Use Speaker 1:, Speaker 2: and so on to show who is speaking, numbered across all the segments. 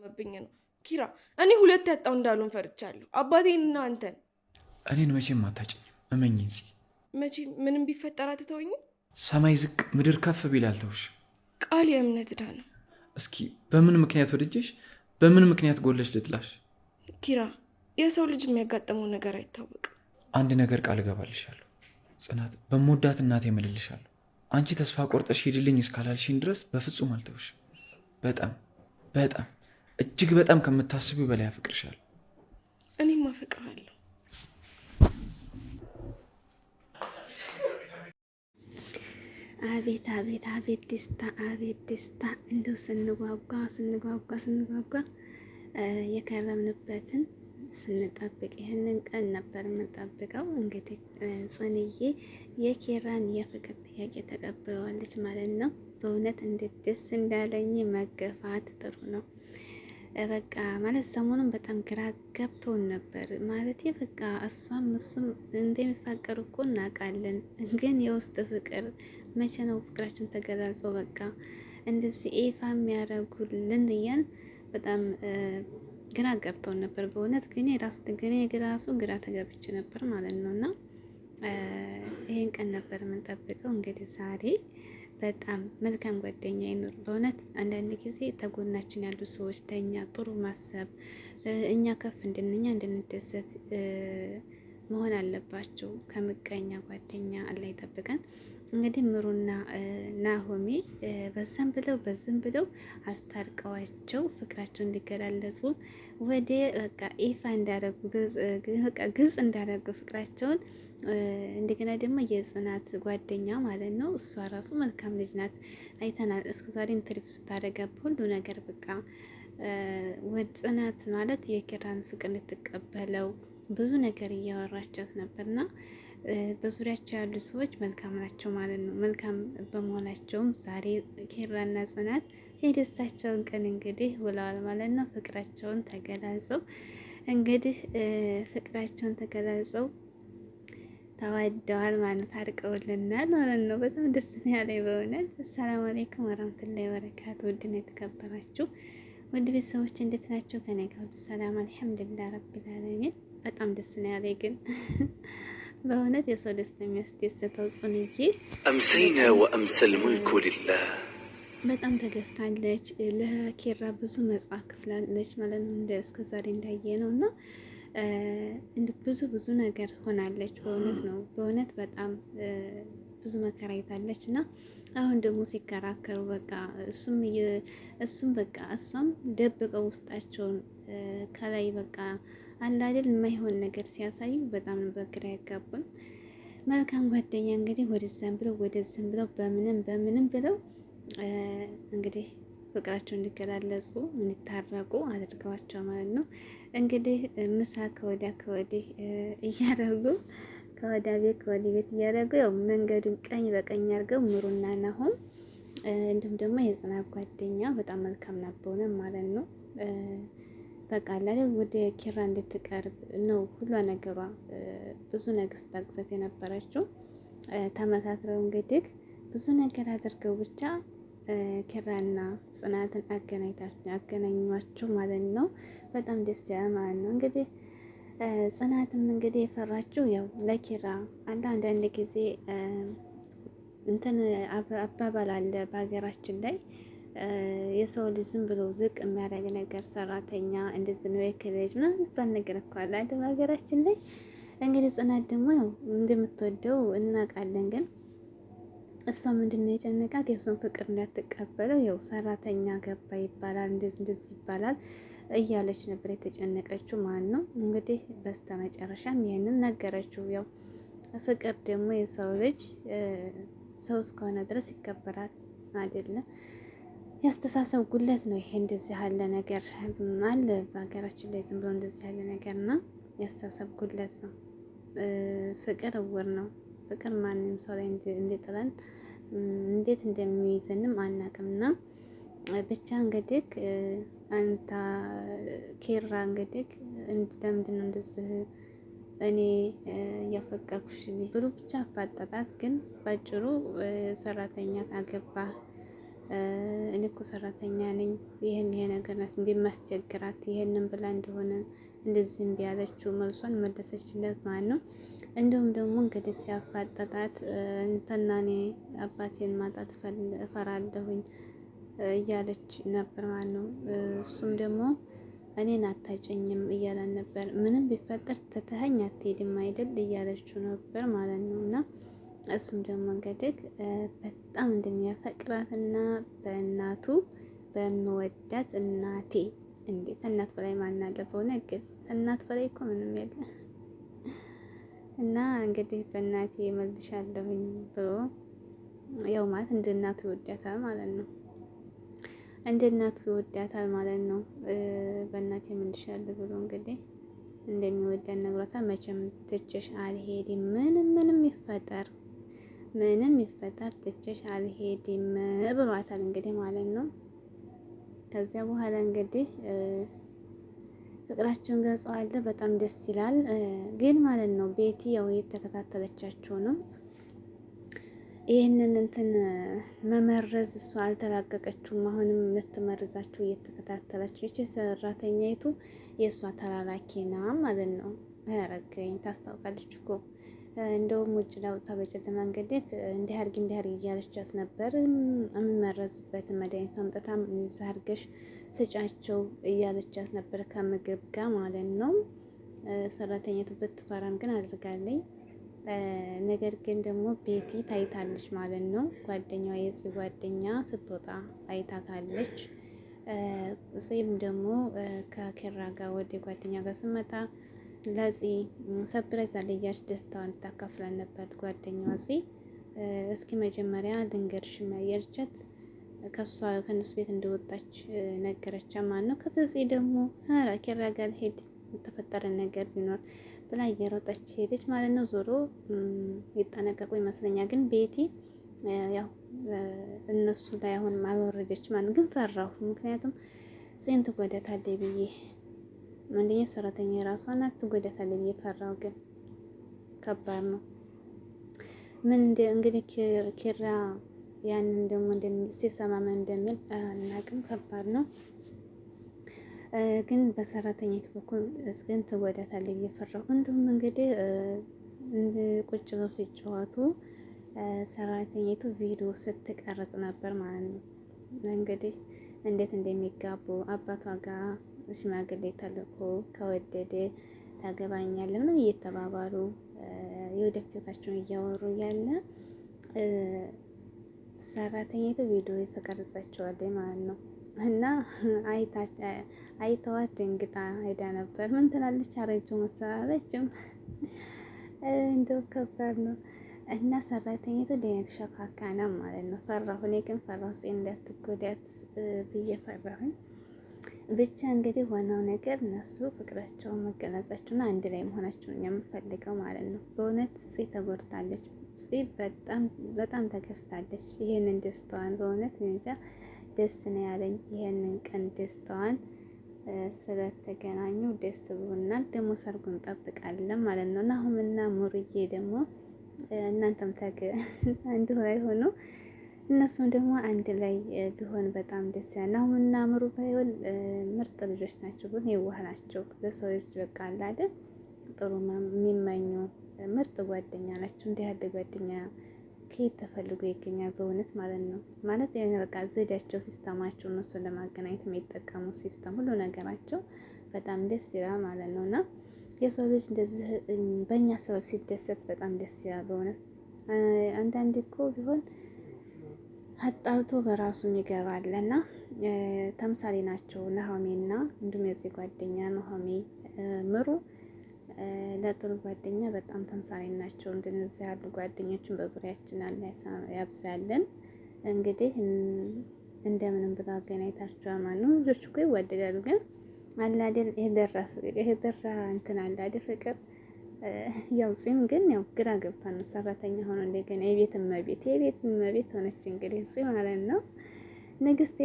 Speaker 1: በብኝ ነው ኪራ። እኔ ሁለት ያጣው እንዳሉን ፈርቻለሁ፣ አባቴንና አንተን።
Speaker 2: እኔን መቼም አታጭኝም፣ እመኝኝ ጽ
Speaker 1: መቼ ምንም ቢፈጠር አትተውኝም?
Speaker 2: ሰማይ ዝቅ ምድር ከፍ ቢል አልተውሽ።
Speaker 1: ቃል የእምነት ዕዳ ነው።
Speaker 2: እስኪ በምን ምክንያት ወድጄሽ፣ በምን ምክንያት ጎለሽ ልጥላሽ?
Speaker 1: ኪራ፣ የሰው ልጅ የሚያጋጥመው ነገር አይታወቅም።
Speaker 2: አንድ ነገር ቃል እገባልሻለሁ ጽናት፣ በምወዳት እናቴ እምልልሻለሁ። አንቺ ተስፋ ቆርጠሽ ሂድልኝ እስካላልሽኝ ድረስ በፍጹም አልተውሽም። በጣም በጣም እጅግ በጣም ከምታስቢው በላይ አፍቅርሻለሁ።
Speaker 1: እኔም አፈቅራለሁ።
Speaker 3: አቤት አቤት አቤት ደስታ፣ አቤት ደስታ! እንደው ስንጓጓ የከረምንበትን ስንጠብቅ ይህንን ቀን ነበር የምንጠብቀው። እንግዲህ ጽንዬ የኪራን የፍቅር ጥያቄ ተቀብለዋለች ማለት ነው። በእውነት እንዴት ደስ እንዳለኝ መገፋት ጥሩ ነው። በቃ ማለት ሰሞኑን በጣም ግራ ገብቶን ነበር ማለት በቃ እሷም እሱም እንደሚፋቀሩ እኮ እናውቃለን፣ ግን የውስጥ ፍቅር መቼ ነው ፍቅራችን ተገላልጸው በቃ እንደዚህ ኤፋ የሚያደርጉልን እያን በጣም ግራ ገብቶን ነበር በእውነት። ግን ራሱ ግራ ተገብቼ ነበር ማለት ነው። እና ይሄን ቀን ነበር የምንጠብቀው። እንግዲህ ዛሬ በጣም መልካም ጓደኛ ይኑር በእውነት። አንዳንድ ጊዜ ተጎናችን ያሉ ሰዎች ለእኛ ጥሩ ማሰብ፣ እኛ ከፍ እንድንደሰት መሆን አለባቸው። ከምቀኛ ጓደኛ አላህ ይጠብቀን። እንግዲህ ምሩና ናሆሜ በዝም ብለው አስታርቀዋቸው ፍቅራቸው እንዲገላለጹ ወደ በቃ ይፋ እንዳደረጉ ግልጽ እንዳደረጉ ፍቅራቸውን። እንደገና ደግሞ የጽናት ጓደኛ ማለት ነው፣ እሷ ራሱ መልካም ልጅ ናት፣ አይተናል። እስከዛሬ ኢንተርቪው ስታደርጋ ሁሉ ነገር በቃ ወደ ጽናት ማለት የኪራን ፍቅር እንድትቀበለው ብዙ ነገር እያወራቻት ነበርና በዙሪያቸው ያሉ ሰዎች መልካም ናቸው ማለት ነው። መልካም በመሆናቸውም ዛሬ ኪራና ጽናት የደስታቸውን ቀን እንግዲህ ውለዋል ማለት ነው። ፍቅራቸውን ተገላጸው ተዋደዋል ማለት ታርቀውልናል ማለት ነው። በጣም ደስ ያለኝ በእውነት። አሰላሙ አለይኩም ወራህመቱላሂ ወበረካቱ። ውድና የተከበራችሁ ውድ ቤተሰቦች እንዴት ናቸው? ከኔ ጋር ሁሉ ሰላም አልሐምዱሊላህ ረቢል ዓለሚን። በጣም ደስ ያለኝ ግን በእውነት የሰው ደስታ የሚያስደስተው ጽንዬ
Speaker 4: አምሰይና ወአምሰል ሙልኩ ሊላህ
Speaker 3: በጣም ተገፍታለች። ለኪራ ብዙ መጽሐፍ ክፍላለች ማለት ነው፣ እንደ እስከዛሬ እንዳየ ነው። እና ብዙ ነገር ሆናለች። በእውነት ነው፣ በእውነት በጣም ብዙ መከራ አይታለች። እና አሁን ደግሞ ሲከራከሩ በቃ እሱም በቃ እሷም ደብቀው ውስጣቸውን ከላይ በቃ አንድ አይደል የማይሆን ነገር ሲያሳዩ በጣም በግራ ያጋቡን። መልካም ጓደኛ እንግዲህ ወደዛም ብለው በምንም ብለው እንግዲህ ፍቅራቸው እንዲገላለጹ እንዲታረቁ አድርገዋቸው ማለት ነው። እንግዲህ ምሳ ከወዲህ እያደረጉ ከወዲያ ቤት ከወዲህ ቤት እያደረጉ ያው መንገዱን ቀኝ በቀኝ አድርገው ምሩና ናሆም እንዲሁም ደግሞ የጽናት ጓደኛ በጣም መልካም ናበውነ ማለት ነው። በቃ ላይ ወደ ኪራ እንድትቀርብ ነው ሁሉ ነገሯ። ብዙ ነገር ስታግዘት የነበረችው ተመካክረው እንግዲህ ብዙ ነገር አድርገው ብቻ ኪራና ጽናትን አገናኟቸው ማለት ነው። በጣም ደስ ያለ ማለት ነው። እንግዲህ ጽናትም እንግዲህ የፈራችው ያው ለኪራ አንዳንድ ጊዜ እንትን አባባል አለ በሀገራችን ላይ የሰው ልጅ ዝም ብሎ ዝቅ የሚያደርግ ነገር ሰራተኛ እንደዚህ ነው የክልጅ ምናምን የሚባል ነገር እኮ አለ አይደል ሀገራችን ላይ። እንግዲህ ጽናት ደግሞ ያው እንደምትወደው እናውቃለን። ግን እሷ ምንድነው የጨነቃት የእሱን ፍቅር እንዳትቀበለው፣ ያው ሰራተኛ ገባ ይባላል እንደዚህ ይባላል እያለች ነበር የተጨነቀችው ማለት ነው። እንግዲህ በስተመጨረሻም ይሄንን ነገረችው። ያው ፍቅር ደግሞ የሰው ልጅ ሰው እስከሆነ ድረስ ይከበራል አይደለም። ያስተሳሰብ ጉለት ነው ይሄ። እንደዚህ ያለ ነገር አለ በሀገራችን ላይ ዝም ብሎ እንደዚህ ያለ ነገርና ያስተሳሰብ ጉለት ነው። ፍቅር እውር ነው። ፍቅር ማንም ሰው ላይ እንዲጥለን እንዴት እንደሚይዘንም አናውቅምና ብቻ እንግዲህ አንተ ኪራ እንግዲህ ለምንድን ነው እንደዚህ እኔ እያፈቀርኩሽ ብሎ ብቻ አፋጠጣት። ግን ባጭሩ ሰራተኛ አገባህ እኔ እኮ ሰራተኛ ነኝ፣ ይሄ ነገር ናት እንደማስቸግራት ይሄንን ብላ እንደሆነ እንደዚህ እምቢ ያለችው መልሷን መለሰችለት ማለት ነው። እንዲሁም ደግሞ እንግዲህ ሲያፋጠጣት እንትና እኔ አባቴን ማጣት እፈራለሁኝ እያለች ነበር ማለት ነው። እሱም ደግሞ እኔን አታጨኝም እያላን ነበር። ምንም ቢፈጠር ትተኸኝ አትሄድም አይደል እያለችው ነበር ማለት ነው። እና እሱም ደግሞ እንግዲህ በጣም እንደሚያፈቅራትና በእናቱ በምወዳት እናቴ እንዴት እናት በላይ ማን አለ? በእውነት ግን እናት በላይ እኮ ምንም የለ። እና እንግዲህ በእናቴ መልሻለሁኝ ብሎ ያው ማለት እንደ እናቱ ይወዳታል ማለት ነው። እንደ እናቱ ይወዳታል ማለት ነው። በእናቴ መልሻለሁ ብሎ እንግዲህ እንደሚወዳት ነግሯታል። መቼም ትቼሽ አልሄድም፣ ምንም ይፈጠር ትቼሽ አልሄድም ብሏታል እንግዲህ ማለት ነው። ከዚያ በኋላ እንግዲህ ፍቅራቸውን ገልጸዋል። በጣም ደስ ይላል። ግን ማለት ነው ቤቲ ያው የተከታተለቻቸው ነው። ይህንን እንትን መመረዝ እሷ አልተላቀቀችውም። አሁንም የምትመርዛቸው እየተከታተለች ይቺ ሰራተኛይቱ የእሷ ተላላኪና ማለት ነው። ረገኝ ታስታውቃለች እኮ እንደውም ውጭ ላውጣ በጨለማ እንግዲህ እንዲህ አድርጊ እያለቻት ነበር። የምመረዝበትን መድኃኒት አምጥታ እዛ አድርገሽ ስጫቸው እያለቻት ነበር ከምግብ ጋር ማለት ነው። ሰራተኛቱ ብትፈራም ግን አድርጋለኝ። ነገር ግን ደግሞ ቤቲ ታይታለች ማለት ነው። ጓደኛዋ የጽ ጓደኛ ስትወጣ አይታታለች። ጽም ደግሞ ከኪራ ጋር ወደ ጓደኛ ጋር ስመጣ ለጽ ሰፕራይዝ አለያች ደስታዋን ታካፍላን ነበር ጓደኛዋ ጽ። እስኪ መጀመሪያ ልንገርሽ ያለቻት ከነሱ ቤት እንደወጣች ነገረቻ ማለት ነው። ከዛ ጽ ደግሞ ኧረ ኪራ ጋር ሄድ የተፈጠረ ነገር ቢኖር ብላ እየሮጠች ሄደች ማለት ነው። ዞሮ ይጠነቀቁ ይመስለኛል። ግን ቤቲ ያው እነሱ ላይ አሁን አልወረደች ማለት ግን ፈራሁ። ምክንያቱም ጽን ትጎዳታለች ብዬ አንደኛ ሰራተኛ የራሷ ናት ትጎዳታለች ብዬ ፈራሁ። ግን ከባድ ነው። ምን እንግዲህ ኪራ ያንን ደግሞ ሲሰማ ምን እንደሚል አናውቅም። ከባድ ነው። ግን በሰራተኛቱ በኩል ጽን ትጎዳታለች ብዬ ፈራሁ። እንዲሁም እንግዲህ ቁጭ ብለው ሲጫወቱ ሰራተኛቱ ቪዲዮ ስትቀርጽ ነበር ማለት ነው። እንግዲህ እንዴት እንደሚጋቡ አባቷ ጋር ሽማግሌ ተልኮ ከወደደ ታገባኛለህ ምንም እየተባባሉ የወደፊት ህይወታቸውን እያወሩ ያለ ሰራተኛቱ ቪዲዮ የተቀረጸችዋለች ማለት ነው። እና አይተዋት ደንግጣ ሄዳ ነበር። ምን ትላለች? አረጀው መሰላለችም እንደው ከባድ ነው። እና ሰራተኛቱ ደህና ሸካካ ነው ማለት ነው። ፈራሁ። እኔ ግን ፈራሁ እንዳትጎዳት ብዬ ፈራሁኝ። ብቻ እንግዲህ ዋናው ነገር እነሱ ፍቅራቸውን መገለጻቸውና አንድ ላይ መሆናቸውን የምፈልገው ማለት ነው። በእውነት ጽ ተጎድታለች። ጽ በጣም ተከፍታለች። ይሄንን ደስታዋን በእውነት እንጃ ደስ ነው ያለኝ። ይሄንን ቀን ደስታዋን ስለተገናኙ ደስ ብሎናል። ደግሞ ሰርጉን እንጠብቃለን ማለት ነው። ናሁምና ሙሩዬ ደግሞ እናንተም አንድ ላይ ሆኖ እነሱም ደግሞ አንድ ላይ ቢሆን በጣም ደስ ያለ። ናሁምና ሙሩ ባይሆን ምርጥ ልጆች ናቸው፣ ግን የዋህ ናቸው። ለሰዎች በቃ አለ አይደል ጥሩ የሚመኙ ምርጥ ጓደኛ ናቸው። እንዲህ ያለ ጓደኛ ከየት ተፈልጎ ይገኛል? በእውነት ማለት ነው። ማለት በቃ ዘዴያቸው፣ ሲስተማቸው እነሱን ለማገናኘት የሚጠቀሙት ሲስተም ሁሉ ነገራቸው በጣም ደስ ይላል ማለት ነው። እና የሰው ልጅ እንደዚህ በእኛ ሰበብ ሲደሰት በጣም ደስ ይላል በእውነት። አንዳንድ እኮ ቢሆን አጣልቶ በራሱ ይገባል። እና ተምሳሌ ናቸው ናሆሜና እንዲሁም የዚህ ጓደኛ ናሆሜ ምሩ ለጥሩ ጓደኛ በጣም ተምሳሌ ናቸው። እንደነዚህ ያሉ ጓደኞችን በዙሪያችን አለ ያብዛልን። እንግዲህ እንደምንም ብላ አገናኝታችኋል ማለት ነው። ልጆች እኮ ይወደዳሉ፣ ግን አላደል የደራ እንትን አላደ ፍቅር ያው ጽም ግን ያው ግራ ገብታ ነው ሰራተኛ ሆኖ እንደገና የቤት እመቤት ሆነች። እንግዲህ ጽም ማለት ነው ንግስቴ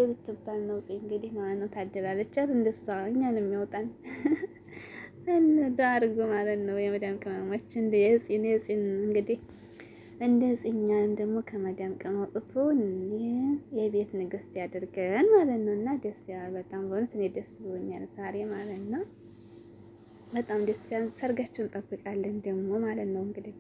Speaker 3: ልትባል ነው ጽም እንግዲህ ማለት ነው። ታደላለች እንደሷ እኛን የሚያወጣን እንዳርጉ ማለት ነው። የመዳም ቅመሞች እንደ የጽን እንግዲህ እንደ ጽኛንም ደግሞ ከመዳም ቀን ወጥቶ የቤት ንግስት ያድርገን ማለት ነው። እና ደስ ያለ በጣም በእውነት እኔ ደስ ብሎኛል ዛሬ ማለት ነው። በጣም ደስ ያለ ሰርጋችሁን እንጠብቃለን ደግሞ ማለት ነው እንግዲህ